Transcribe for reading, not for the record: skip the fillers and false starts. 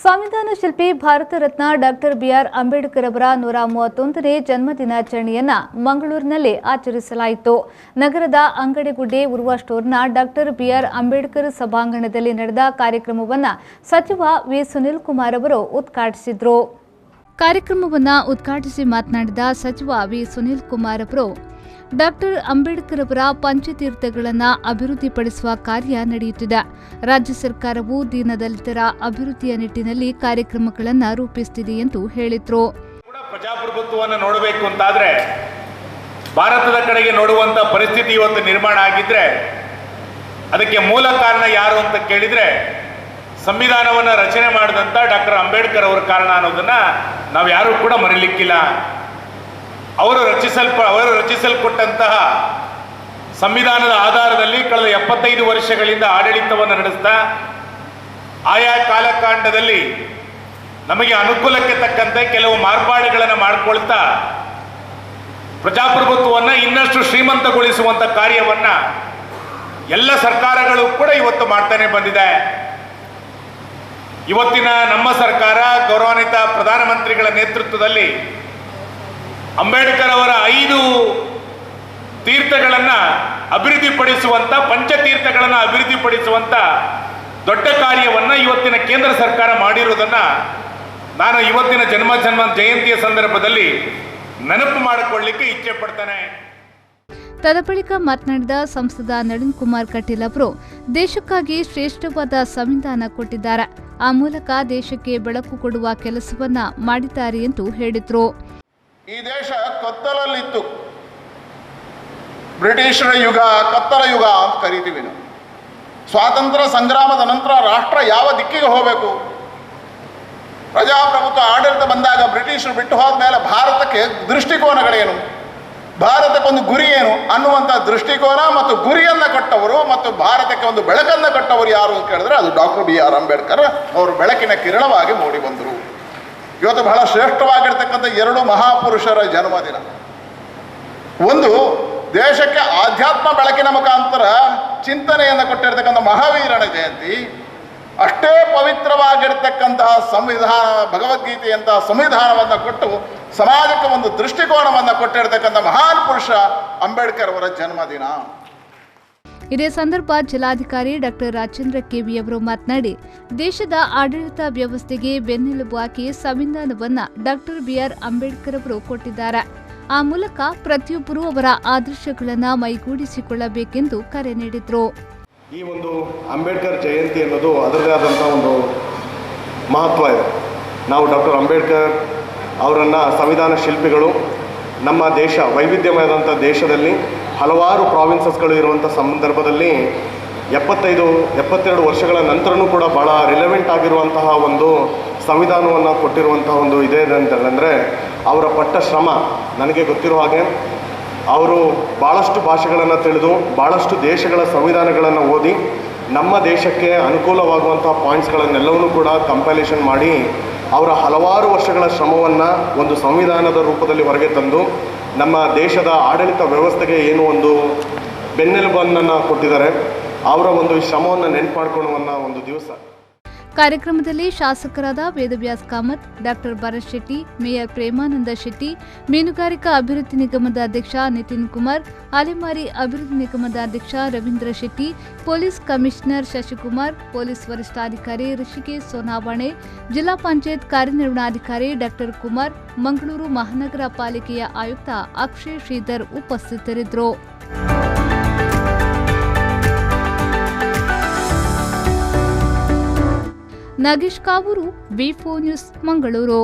ಸಂವಿಧಾನ ಶಿಲ್ಪಿ Bharat Ratna doctor B R Ambedkar ಅವರ 131ನೇ ಜನ್ಮದಿನಾಚರಣೆಯನ್ನ ಮಂಗಳೂರಿನಲ್ಲಿ ಆಚರಿಸಲಾಯಿತು. ನಗರದ ಅಂಗಡಿಗುಡ್ಡೆ ಉರುವ ಸ್ಟೋರ್ನ ಡಾಕ್ಟರ್ ಬಿಆರ್ ಅಂಬೇಡ್ಕರ್ ಸಭಾಂಗಣದಲ್ಲಿ ನಡೆದ ಕಾರ್ಯಕ್ರಮವನ್ನು ಸಚಿವ ವಿ ಸುನೀಲ್ ಕುಮಾರ್ ಅವರು ಉದ್ಘಾಟಿಸಿದರು. ಕಾರ್ಯಕ್ರಮವನ್ನು ಉದ್ಘಾಟಿಸಿ ಮಾತನಾಡಿದ ಸಚಿವ ವಿ ಸುನೀಲ್ ಕುಮಾರ್ ಅವರು ಡಾಕ್ಟರ್ ಅಂಬೇಡ್ಕರ್ ಅವರ ಪಂಚತೀರ್ಥಗಳನ್ನು ಅಭಿವೃದ್ಧಿಪಡಿಸುವ ಕಾರ್ಯ ನಡೆಯುತ್ತಿದೆ. ರಾಜ್ಯ ಸರ್ಕಾರವು ದೀನದಲಿತರ ಅಭಿವೃದ್ಧಿಯ ನಿಟ್ಟಿನಲ್ಲಿ ಕಾರ್ಯಕ್ರಮಗಳನ್ನು ರೂಪಿಸುತ್ತಿದೆ ಎಂದು ಹೇಳಿದರು. ಪ್ರಜಾಪ್ರಭುತ್ವವನ್ನು ನೋಡಬೇಕು ಅಂತಾದ್ರೆ ಭಾರತದ ಕಡೆಗೆ ನೋಡುವಂತ ಪರಿಸ್ಥಿತಿ ಇವತ್ತು ನಿರ್ಮಾಣ ಆಗಿದ್ರೆ ಅದಕ್ಕೆ ಮೂಲ ಕಾರಣ ಯಾರು ಅಂತ ಕೇಳಿದ್ರೆ ಸಂವಿಧಾನವನ್ನು ರಚನೆ ಮಾಡಿದಂತ ಡಾಕ್ಟರ್ ಅಂಬೇಡ್ಕರ್ ಅವರ ಕಾರಣ ಅನ್ನೋದನ್ನ ನಾವು ಯಾರು ಕೂಡ ಮರೀಲಿಕ್ಕಿಲ್ಲ. ಅವರು ರಚಿಸಲ್ಪಟ್ಟಂತಹ ಸಂವಿಧಾನದ ಆಧಾರದಲ್ಲಿ ಕಳೆದ 75 ವರ್ಷಗಳಿಂದ ಆಡಳಿತವನ್ನು ನಡೆಸ್ತಾ ಆಯಾ ಕಾಲಖಂಡದಲ್ಲಿ ನಮಗೆ ಅನುಕೂಲಕ್ಕೆ ತಕ್ಕಂತೆ ಕೆಲವು ಮಾರ್ಪಾಡುಗಳನ್ನು ಮಾಡಿಕೊಳ್ತಾ ಪ್ರಜಾಪ್ರಭುತ್ವವನ್ನು ಇನ್ನಷ್ಟು ಶ್ರೀಮಂತಗೊಳಿಸುವಂತ ಕಾರ್ಯವನ್ನ ಎಲ್ಲ ಸರ್ಕಾರಗಳು ಕೂಡ ಇವತ್ತು ಮಾಡ್ತಾನೆ ಬಂದಿದೆ. ಇವತ್ತಿನ ನಮ್ಮ ಸರ್ಕಾರ ಗೌರವಾನ್ವಿತ ಪ್ರಧಾನಮಂತ್ರಿಗಳ ನೇತೃತ್ವದಲ್ಲಿ ಅಂಬೇಡ್ಕರ್ ಅವರ 5 ತೀರ್ಥಗಳನ್ನು ಅಭಿವೃದ್ಧಿಪಡಿಸುವಂತ ಪಂಚತೀರ್ಥಗಳನ್ನು ಅಭಿವೃದ್ಧಿಪಡಿಸುವಂತ ದೊಡ್ಡ ಕಾರ್ಯವನ್ನ ಇವತ್ತಿನ ಕೇಂದ್ರ ಸರ್ಕಾರ ಮಾಡಿರುವುದನ್ನ ನಾನು ಇವತ್ತಿನ ಜನ್ಮ ಜಯಂತಿಯ ಸಂದರ್ಭದಲ್ಲಿ ನೆನಪು ಮಾಡಿಕೊಳ್ಳಲಿಕ್ಕೆ ಇಚ್ಛೆ ಪಡ್ತೇನೆ. ತದಬಳಿಕ ಮಾತನಾಡಿದ ಸಂಸದ ನಳಿನ್ ಕುಮಾರ್ ಕಟೀಲ್ ಅವರು ದೇಶಕ್ಕಾಗಿ ಶ್ರೇಷ್ಠವಾದ ಸಂವಿಧಾನ ಕೊಟ್ಟಿದ್ದಾರೆ. ಆ ಮೂಲಕ ದೇಶಕ್ಕೆ ಬೆಳಕು ಕೊಡುವ ಕೆಲಸವನ್ನ ಮಾಡಿದ್ದಾರೆ ಎಂದು ಹೇಳಿದರು. ಈ ದೇಶ ಕತ್ತಲಲ್ಲಿತ್ತು. ಬ್ರಿಟಿಷರ ಯುಗ, ಕತ್ತಲ ಯುಗ ಅಂತ ಕರಿತೀವಿ ನಾವು. ಸ್ವಾತಂತ್ರ್ಯ ಸಂಗ್ರಾಮದ ನಂತರ ರಾಷ್ಟ್ರ ಯಾವ ದಿಕ್ಕಿಗೆ ಹೋಗಬೇಕು, ಪ್ರಜಾಪ್ರಭುತ್ವ ಆಡಳಿತ ಬಂದಾಗ ಬ್ರಿಟಿಷರು ಬಿಟ್ಟು ಹೋದ ಮೇಲೆ ಭಾರತಕ್ಕೆ ದೃಷ್ಟಿಕೋನಗಳೇನು, ಭಾರತಕ್ಕೊಂದು ಗುರಿ ಏನು ಅನ್ನುವಂಥ ದೃಷ್ಟಿಕೋನ ಮತ್ತು ಗುರಿಯನ್ನು ಕೊಟ್ಟವರು ಮತ್ತು ಭಾರತಕ್ಕೆ ಒಂದು ಬೆಳಕನ್ನು ಕೊಟ್ಟವರು ಯಾರು ಅಂತ ಕೇಳಿದ್ರೆ ಅದು ಡಾಕ್ಟರ್ ಬಿಆರ್ ಅಂಬೇಡ್ಕರ್ ಅವರು ಬೆಳಕಿನ ಕಿರಣವಾಗಿ ಮೂಡಿ ಬಂದರು. ಇವತ್ತು ಬಹಳ ಶ್ರೇಷ್ಠವಾಗಿರ್ತಕ್ಕಂಥ 2 ಮಹಾಪುರುಷರ ಜನ್ಮದಿನ. ಒಂದು ದೇಶಕ್ಕೆ ಆಧ್ಯಾತ್ಮ ಬೆಳಕಿನ ಮುಖಾಂತರ ಚಿಂತನೆಯನ್ನು ಕೊಟ್ಟಿರ್ತಕ್ಕಂಥ ಮಹಾವೀರನ ಜಯಂತಿ, ಅಷ್ಟೇ ಪವಿತ್ರವಾಗಿರ್ತಕ್ಕಂತಹ ಸಂವಿಧಾನ ಭಗವದ್ಗೀತೆಯಂತಹ ಸಂವಿಧಾನವನ್ನು ಕೊಟ್ಟು ಸಮಾಜಕ್ಕೆ ಒಂದು ದೃಷ್ಟಿಕೋನವನ್ನು ಕೊಟ್ಟಿರ್ತಕ್ಕಂಥ ಮಹಾನ್ ಪುರುಷ ಅಂಬೇಡ್ಕರ್ ಅವರ ಜನ್ಮದಿನ. ಇದೇ ಸಂದರ್ಭ ಜಿಲ್ಲಾಧಿಕಾರಿ ಡಾಕ್ಟರ್ ರಾಜೇಂದ್ರ ಕೆವಿ ಅವರು ಮಾತನಾಡಿ ದೇಶದ ಆಡಳಿತ ವ್ಯವಸ್ಥೆಗೆ ಬೆನ್ನೆಲುಬು ಹಾಕಿ ಸಂವಿಧಾನವನ್ನ ಡಾಕ್ಟರ್ ಬಿಆರ್ ಅಂಬೇಡ್ಕರ್ ಅವರು ಕೊಟ್ಟಿದ್ದಾರೆ. ಆ ಮೂಲಕ ಪ್ರತಿಯೊಬ್ಬರೂ ಅವರ ಆದರ್ಶಗಳನ್ನು ಮೈಗೂಡಿಸಿಕೊಳ್ಳಬೇಕೆಂದು ಕರೆ ನೀಡಿದರು. ಈ ಒಂದು ಅಂಬೇಡ್ಕರ್ ಜಯಂತಿ ಅನ್ನೋದು ಅದರದೇ ಆದಂಥ ಒಂದು ಮಹತ್ವ ಇದೆ. ನಾವು ಡಾಕ್ಟರ್ ಅಂಬೇಡ್ಕರ್ ಅವರನ್ನು ಸಂವಿಧಾನ ಶಿಲ್ಪಿಗಳು, ನಮ್ಮ ದೇಶ ವೈವಿಧ್ಯಮಯದಂಥ ದೇಶದಲ್ಲಿ ಹಲವಾರು ಪ್ರಾವಿನ್ಸಸ್ಗಳು ಇರುವಂಥ ಸಂದರ್ಭದಲ್ಲಿ 72 ವರ್ಷಗಳ ನಂತರನೂ ಕೂಡ ಭಾಳ ರಿಲೆವೆಂಟ್ ಆಗಿರುವಂತಹ ಒಂದು ಸಂವಿಧಾನವನ್ನು ಕೊಟ್ಟಿರುವಂತಹ ಒಂದು ಇದೆ ಅಂತಂದರೆ ಅವರ ಪಟ್ಟ ಶ್ರಮ. ನನಗೆ ಗೊತ್ತಿರೋ ಹಾಗೆ ಅವರು ಭಾಳಷ್ಟು ಭಾಷೆಗಳನ್ನು ತಿಳಿದು ಭಾಳಷ್ಟು ದೇಶಗಳ ಸಂವಿಧಾನಗಳನ್ನು ಓದಿ ನಮ್ಮ ದೇಶಕ್ಕೆ ಅನುಕೂಲವಾಗುವಂಥ ಪಾಯಿಂಟ್ಸ್ಗಳನ್ನೆಲ್ಲವನ್ನೂ ಕೂಡ ಕಂಪೈಲೇಷನ್ ಮಾಡಿ ಅವರ ಹಲವಾರು ವರ್ಷಗಳ ಶ್ರಮವನ್ನು ಒಂದು ಸಂವಿಧಾನದ ರೂಪದಲ್ಲಿ ಹೊರಗೆ ತಂದು ನಮ್ಮ ದೇಶದ ಆಡಳಿತ ವ್ಯವಸ್ಥೆಗೆ ಏನು ಒಂದು ಬೆನ್ನೆಲುಬನ್ನು ಕೊಟ್ಟಿದ್ದಾರೆ. ಅವರ ಒಂದು ಶ್ರಮವನ್ನು ನೆನಪು ಮಾಡಿಕೊಳ್ಳುವ ಒಂದು ದಿವಸ. ಕಾರ್ಯಕ್ರಮದಲ್ಲಿ ಶಾಸಕರಾದ ವೇದವ್ಯಾಸ್ ಕಾಮತ್, ಡಾಕ್ಟರ್ ಭರತ್ ಶೆಟ್ಟಿ, ಮೇಯರ್ ಪ್ರೇಮಾನಂದ ಶೆಟ್ಟಿ, ಮೀನುಗಾರಿಕಾ ಅಭಿವೃದ್ಧಿ ನಿಗಮದ ಅಧ್ಯಕ್ಷ ನಿತಿನ್ ಕುಮಾರ್, ಅಲೆಮಾರಿ ಅಭಿವೃದ್ಧಿ ನಿಗಮದ ಅಧ್ಯಕ್ಷ Ravindra Shetty, police commissioner Shashikumar, police ವರಿಷ್ಠಾಧಿಕಾರಿ ಋಷಿಕೇಶ್ ಸೋನಾವಣೆ, ಜಿಲ್ಲಾ ಪಂಚಾಯತ್ ಕಾರ್ಯನಿರ್ವಹಣಾಧಿಕಾರಿ ಡಾಕ್ಟರ್ ಕುಮಾರ್, ಮಂಗಳೂರು ಮಹಾನಗರ ಪಾಲಿಕೆಯ ಆಯುಕ್ತ ಅಕ್ಷಯ್ ಶ್ರೀಧರ್ ಉಪಸ್ಥಿತರಿದ್ದರು. ನಾಗೇಶ್ ಕಾವೂರು, ವಿ4 ನ್ಯೂಸ್, ಮಂಗಳೂರು.